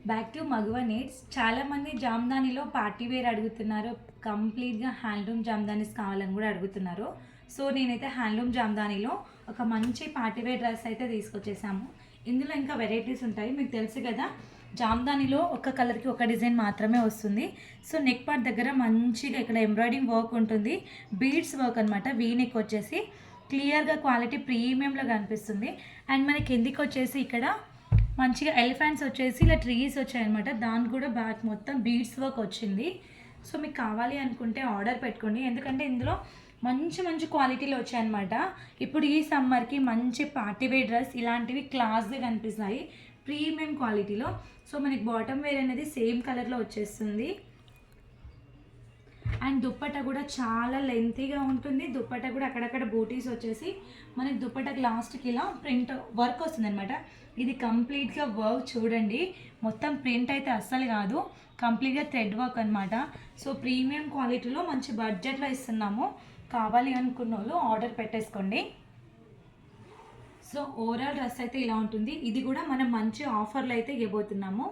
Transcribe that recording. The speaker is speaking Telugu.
Back to Maguva needs. చాలామంది జామ్దానిలో పార్టీ వేర్ అడుగుతున్నారు, కంప్లీట్గా హ్యాండ్లూమ్ జామ్దానీస్ కావాలని కూడా అడుగుతున్నారు. సో నేనైతే హ్యాండ్లూమ్ జామ్దానీలో ఒక మంచి పార్టీ వేర్ డ్రెస్ అయితే తీసుకొచ్చేసాము. ఇందులో ఇంకా వెరైటీస్ ఉంటాయి, మీకు తెలుసు కదా. జామ్దానిలో ఒక కలర్కి ఒక డిజైన్ మాత్రమే వస్తుంది. సో నెక్ పార్ట్ దగ్గర మంచిగా ఇక్కడ ఎంబ్రాయిడింగ్ వర్క్ ఉంటుంది, బీడ్స్ వర్క్ అనమాట. వీ నెక్ వచ్చేసి క్లియర్గా క్వాలిటీ ప్రీమియంలో కనిపిస్తుంది. అండ్ మనకి కిందికి వచ్చేసి ఇక్కడ మంచిగా ఎలిఫెంట్స్ వచ్చేసి ఇలా ట్రీస్ వచ్చాయన్నమాట. దానికి కూడా బ్యాక్ మొత్తం బీడ్స్ వర్క్ వచ్చింది. సో మీకు కావాలి అనుకుంటే ఆర్డర్ పెట్టుకోండి, ఎందుకంటే ఇందులో మంచి మంచి క్వాలిటీలో వచ్చాయన్నమాట. ఇప్పుడు ఈ సమ్మర్కి మంచి పార్టీ వేర్ డ్రెస్ ఇలాంటివి క్లాస్గా కనిపిస్తాయి ప్రీమియం క్వాలిటీలో. సో మనకి బాటమ్ వేర్ అనేది సేమ్ కలర్లో వచ్చేస్తుంది. అండ్ దుప్పట కూడా చాలా లెంతీగా ఉంటుంది. దుప్పట కూడా అక్కడక్కడ బూటీస్ వచ్చేసి మనకి దుప్పటకి లాస్ట్కి ఇలా ప్రింట్ వర్క్ వస్తుంది అనమాట. ఇది కంప్లీట్గా వర్క్ చూడండి, మొత్తం ప్రింట్ అయితే అస్సలు కాదు, కంప్లీట్గా థ్రెడ్ వర్క్ అనమాట. సో ప్రీమియం క్వాలిటీలో మంచి బడ్జెట్లో ఇస్తున్నాము. కావాలి అనుకున్న వాళ్ళు ఆర్డర్ పెట్టేసుకోండి. సో ఓవరాల్ డ్రెస్ అయితే ఇలా ఉంటుంది. ఇది కూడా మనం మంచి ఆఫర్లో అయితే ఇవ్వబోతున్నాము.